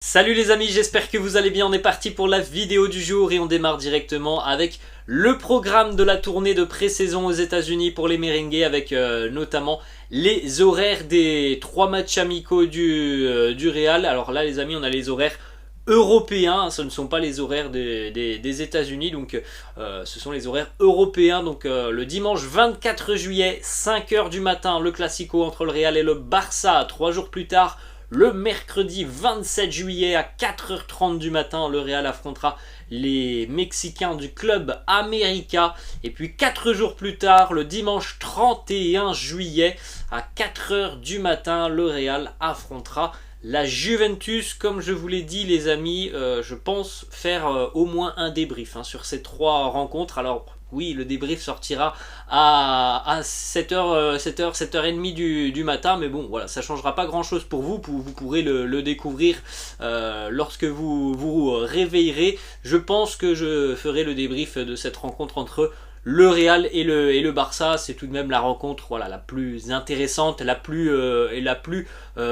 Salut les amis, j'espère que vous allez bien. On est parti pour la vidéo du jour et on démarre directement avec le programme de la tournée de pré-saison aux États-Unis pour les Merengues avec notamment les horaires des 3 matchs amicaux du Real. Alors là les amis, on a les horaires européens, ce ne sont pas les horaires des États-Unis, donc ce sont les horaires européens. Donc le dimanche 24 juillet, 5h du matin, le Classico entre le Real et le Barça. 3 jours plus tard, le mercredi 27 juillet à 4h30 du matin, le Real affrontera les Mexicains du Club América. Et puis 4 jours plus tard, le dimanche 31 juillet à 4h du matin, le Real affrontera la Juventus. Comme je vous l'ai dit les amis, je pense faire au moins un débrief sur ces 3 rencontres. Alors oui, le débrief sortira à 7h, 7h30 du matin, mais bon, voilà, ça ne changera pas grand chose pour vous. Vous pourrez le découvrir lorsque vous vous réveillerez. Je pense que je ferai le débrief de cette rencontre entre le Real et le Barça. C'est tout de même la rencontre, voilà, la plus intéressante, la plus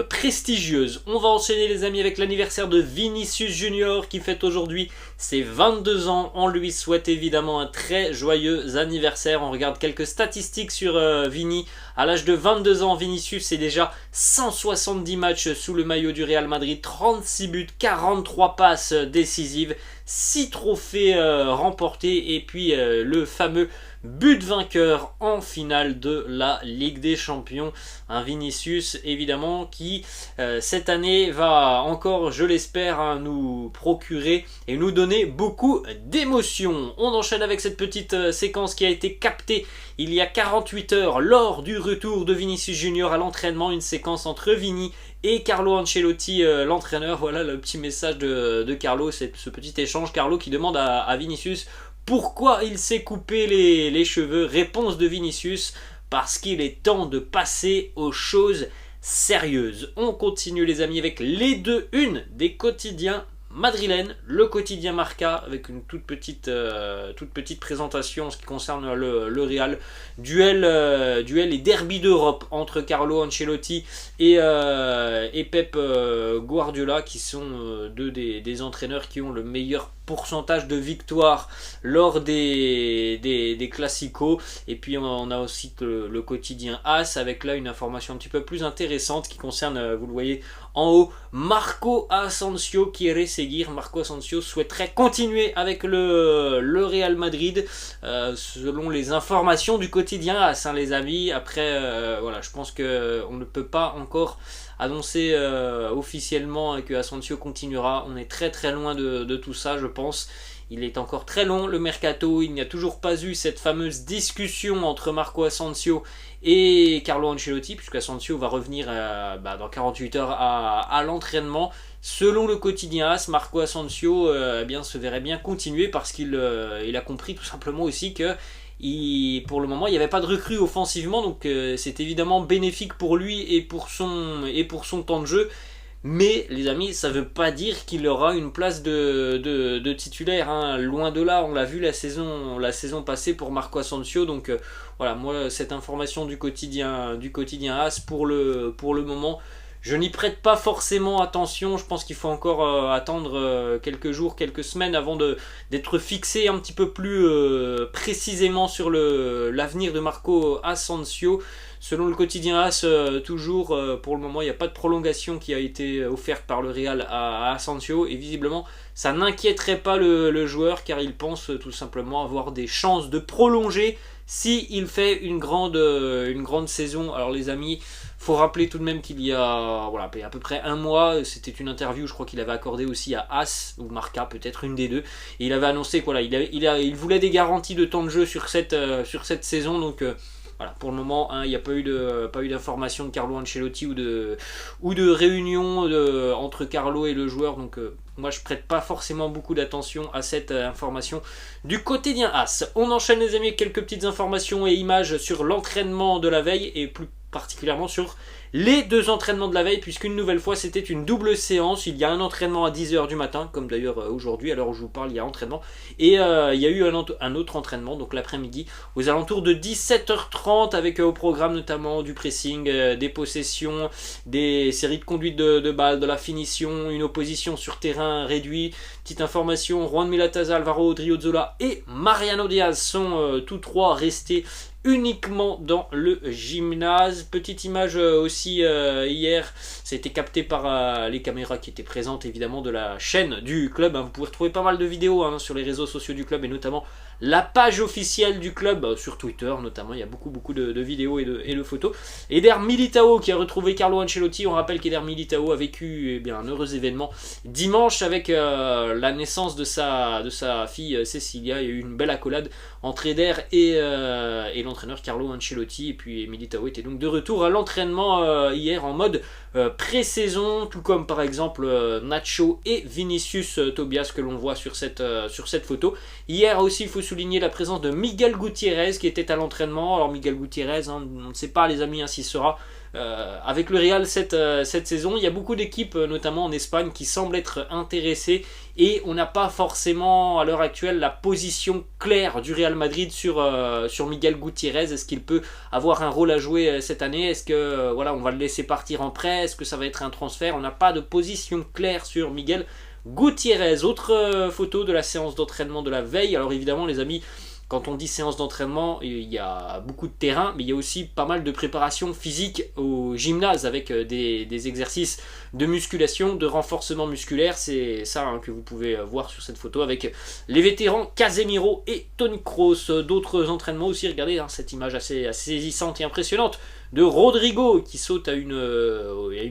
prestigieuse. On va enchaîner les amis avec l'anniversaire de Vinicius Junior qui fête aujourd'hui ses 22 ans. On lui souhaite évidemment un très joyeux anniversaire. On regarde quelques statistiques sur Vini. À l'âge de 22 ans, Vinicius est déjà 170 matchs sous le maillot du Real Madrid, 36 buts, 43 passes décisives, 6 trophées remportés et puis le fameux but vainqueur en finale de la Ligue des Champions. Un Vinicius évidemment qui cette année va encore, je l'espère, nous procurer et nous donner beaucoup d'émotions. On enchaîne avec cette petite séquence qui a été captée il y a 48 heures lors du retour de Vinicius Junior à l'entraînement. Une séquence entre Vini et Carlo Ancelotti, l'entraîneur. Voilà le petit message de Carlo, c'est ce petit échange. Carlo qui demande à Vinicius pourquoi il s'est coupé les cheveux. Réponse de Vinicius: parce qu'il est temps de passer aux choses sérieuses. On continue les amis avec les 2-1 des quotidiens madrilène, le quotidien Marca avec une toute petite présentation en ce qui concerne le Real. Duel et derby d'Europe entre Carlo Ancelotti et Pep Guardiola, qui sont deux des entraîneurs qui ont le meilleur pourcentage de victoires lors des classicos. Et puis on a aussi le quotidien AS avec là une information un petit peu plus intéressante qui concerne, vous le voyez en haut, Marco Asensio quiere seguir. Marco Asensio souhaiterait continuer avec le Real Madrid, selon les informations du quotidien AS, les amis. Après voilà, je pense qu'on ne peut pas encore annoncer officiellement que Asensio continuera. On est très loin de tout ça, je pense. Il est encore très long le mercato, il n'y a toujours pas eu cette fameuse discussion entre Marco Asensio et Carlo Ancelotti, puisque Asensio va revenir dans 48 heures à l'entraînement. Selon le quotidien AS, Marco Asensio se verrait bien continuer parce qu'il a compris tout simplement aussi que pour le moment il n'y avait pas de recrue offensivement, donc c'est évidemment bénéfique pour lui et pour son temps de jeu. Mais les amis, ça ne veut pas dire qu'il aura une place de titulaire, loin de là. On l'a vu la saison passée pour Marco Asensio. Donc voilà, moi cette information du quotidien AS pour le moment, je n'y prête pas forcément attention. Je pense qu'il faut encore attendre quelques jours, quelques semaines avant d'être fixé un petit peu plus précisément sur l'avenir de Marco Asensio. Selon le quotidien AS, toujours pour le moment, il n'y a pas de prolongation qui a été offerte par le Real à Asensio. Et visiblement, ça n'inquiéterait pas le joueur car il pense tout simplement avoir des chances de prolonger s'il fait une grande saison. Alors les amis, faut rappeler tout de même qu'il y a à peu près un mois, c'était une interview, je crois qu'il avait accordé aussi à AS ou Marca, peut-être une des deux, et il avait annoncé qu'il voulait des garanties de temps de jeu sur cette saison. Donc voilà, pour le moment, il n'y a pas eu d'information de Carlo Ancelotti ou de réunion entre Carlo et le joueur. Donc moi je prête pas forcément beaucoup d'attention à cette information du quotidien AS. On enchaîne les amis avec quelques petites informations et images sur l'entraînement de la veille et plus particulièrement sur les 2 entraînements de la veille, puisqu'une nouvelle fois c'était une double séance. Il y a un entraînement à 10 h du matin, comme d'ailleurs aujourd'hui, à l'heure où je vous parle, il y a entraînement. Et il y a eu un autre entraînement, donc l'après-midi, aux alentours de 17 h 30, avec au programme notamment du pressing, des possessions, des séries de conduite de balles, de la finition, une opposition sur terrain réduit. Petite information, Juan Milataza, Alvaro Odriozola et Mariano Diaz sont tous 3 restés uniquement dans le gymnase. Petite image aussi hier, ça a été capté par les caméras qui étaient présentes évidemment de la chaîne du club. Vous pouvez retrouver pas mal de vidéos sur les réseaux sociaux du club et notamment la page officielle du club sur Twitter notamment. Il y a beaucoup de vidéos et de photos. Eder Militao qui a retrouvé Carlo Ancelotti. On rappelle qu'Eder Militao a vécu un heureux événement dimanche avec la naissance de sa fille Cecilia. Il y a eu une belle accolade entre Eder et l'entraîneur Carlo Ancelotti. Et puis Militao était donc de retour à l'entraînement hier en mode pré-saison, tout comme par exemple Nacho et Vinicius Tobias que l'on voit sur cette photo. Hier aussi, il faut souligner la présence de Miguel Gutiérrez qui était à l'entraînement. Alors Miguel Gutiérrez, on ne sait pas les amis s'il sera avec le Real cette saison. Il y a beaucoup d'équipes, notamment en Espagne, qui semblent être intéressées et on n'a pas forcément à l'heure actuelle la position claire du Real Madrid sur Miguel Gutiérrez. Est-ce qu'il peut avoir un rôle à jouer cette année? Est-ce que on va le laisser partir en prêt? Est-ce que ça va être un transfert? On n'a pas de position claire sur Miguel Gutiérrez. Autre photo de la séance d'entraînement de la veille. Alors évidemment les amis, quand on dit séance d'entraînement, il y a beaucoup de terrain, mais il y a aussi pas mal de préparation physique au gymnase avec des exercices de musculation, de renforcement musculaire. C'est ça que vous pouvez voir sur cette photo avec les vétérans Casemiro et Toni Kroos. D'autres entraînements aussi, regardez cette image assez saisissante et impressionnante de Rodrigo qui saute à une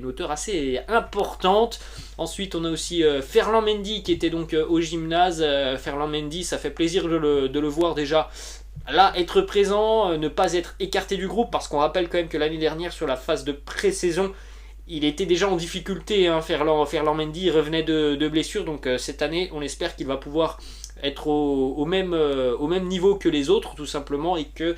hauteur assez importante. Ensuite on a aussi Ferland Mendy qui était donc au gymnase. Ferland Mendy, ça fait plaisir de le voir déjà là être présent, ne pas être écarté du groupe, parce qu'on rappelle quand même que l'année dernière sur la phase de pré-saison il était déjà en difficulté. Ferland Mendy revenait de blessure, donc cette année on espère qu'il va pouvoir être au même niveau que les autres tout simplement, et que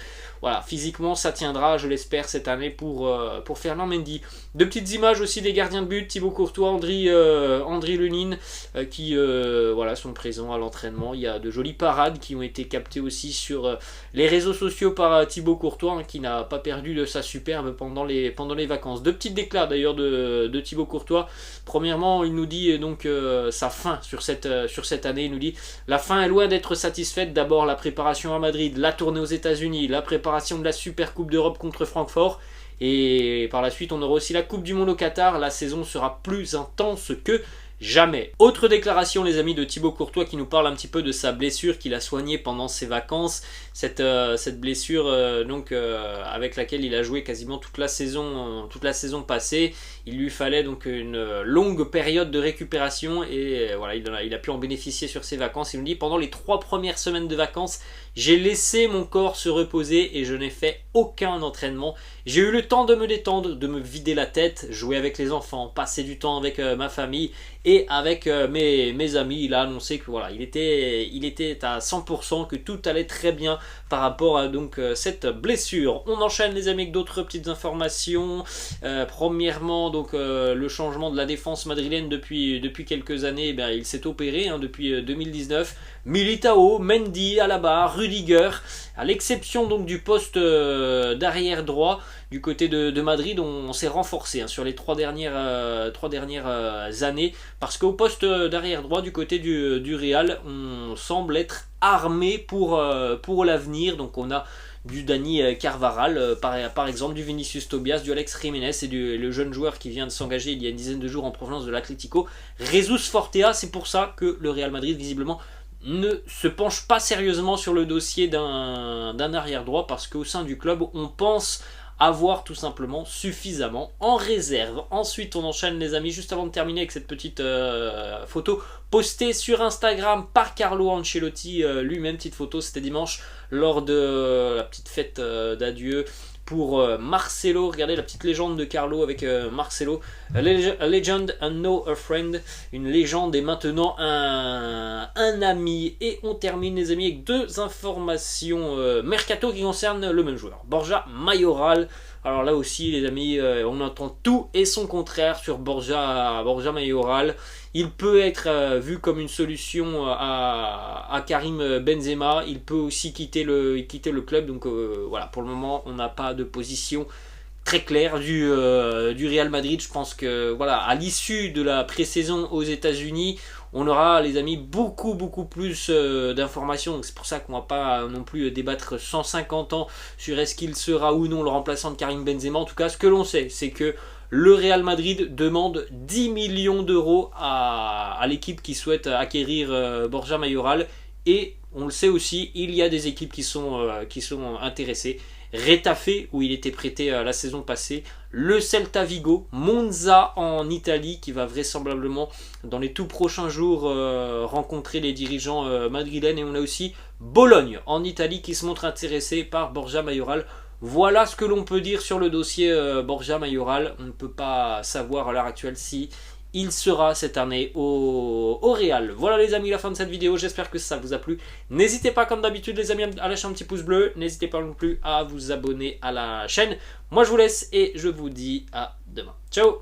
physiquement ça tiendra, je l'espère, cette année pour Ferland Mendy. 2 petites images aussi des gardiens de but, Thibaut Courtois, Andriy Lunin qui sont présents à l'entraînement. Il y a de jolies parades qui ont été captées aussi sur les réseaux sociaux par Thibaut Courtois qui n'a pas perdu de sa superbe pendant les vacances. 2 petites déclats d'ailleurs de Thibaut Courtois. Premièrement, il nous dit donc sa fin sur cette année. Il nous dit: la fin est loin d'être satisfaite. D'abord la préparation à Madrid, la tournée aux États-Unis, la préparation de la Super Coupe d'Europe contre Francfort, et par la suite on aura aussi la Coupe du Monde au Qatar. La saison sera plus intense que jamais. Autre déclaration les amis de Thibaut Courtois qui nous parle un petit peu de sa blessure qu'il a soignée pendant ses vacances. Cette blessure avec laquelle il a joué quasiment toute la saison passée. Il lui fallait donc une longue période de récupération et il a pu en bénéficier sur ses vacances. Il nous dit: pendant les 3 premières semaines de vacances, j'ai laissé mon corps se reposer et je n'ai fait aucun entraînement. J'ai eu le temps de me détendre, de me vider la tête, jouer avec les enfants, passer du temps avec ma famille et avec mes amis. Il a annoncé que il était à 100%, que tout allait très bien par rapport à cette blessure. On enchaîne les amis avec d'autres petites informations. Premièrement le changement de la défense madrilène depuis quelques années, il s'est opéré depuis 2019. Militao, Mendy, Alaba, Rudiger, à l'exception du poste d'arrière droit du côté de Madrid, on s'est renforcé sur les 3 dernières années, parce qu'au poste d'arrière droit du côté du Real, on semble être armé pour l'avenir. Donc on a du Dani Carvajal par exemple, du Vinicius Tobias, du Alex Jiménez et le jeune joueur qui vient de s'engager il y a une dizaine de jours en provenance de l'Atlético, Jesus Fortea. C'est pour ça que le Real Madrid visiblement ne se penche pas sérieusement sur le dossier d'un arrière droit, parce qu'au sein du club on pense avoir tout simplement suffisamment en réserve. Ensuite on enchaîne les amis, juste avant de terminer avec cette petite photo postée sur Instagram par Carlo Ancelotti lui-même. Petite photo, c'était dimanche lors de la petite fête d'adieu pour Marcelo. Regardez la petite légende de Carlo avec Marcelo. A legend and now a friend. Une légende et maintenant un ami. Et on termine les amis avec deux informations mercato qui concernent le même joueur. Borja Mayoral. Alors là aussi les amis, on entend tout et son contraire sur Borja Mayoral. Il peut être vu comme une solution à Karim Benzema. Il peut aussi quitter le club. Donc voilà, pour le moment, on n'a pas de position très claire du Real Madrid. Je pense que voilà, à l'issue de la pré-saison aux États-Unis, on aura les amis beaucoup plus d'informations. C'est pour ça qu'on va pas non plus débattre 150 ans sur est-ce qu'il sera ou non le remplaçant de Karim Benzema. En tout cas, ce que l'on sait, c'est que le Real Madrid demande 10 millions d'euros à l'équipe qui souhaite acquérir Borja Mayoral. Et on le sait aussi, il y a des équipes qui sont intéressées. Retafe, où il était prêté la saison passée, le Celta Vigo, Monza en Italie, qui va vraisemblablement dans les tout prochains jours rencontrer les dirigeants madrilènes. Et on a aussi Bologne en Italie qui se montre intéressé par Borja Mayoral. Voilà ce que l'on peut dire sur le dossier Borja Mayoral. On ne peut pas savoir à l'heure actuelle si il sera cette année au Real. Voilà les amis, la fin de cette vidéo. J'espère que ça vous a plu. N'hésitez pas comme d'habitude les amis à lâcher un petit pouce bleu. N'hésitez pas non plus à vous abonner à la chaîne. Moi je vous laisse et je vous dis à demain. Ciao.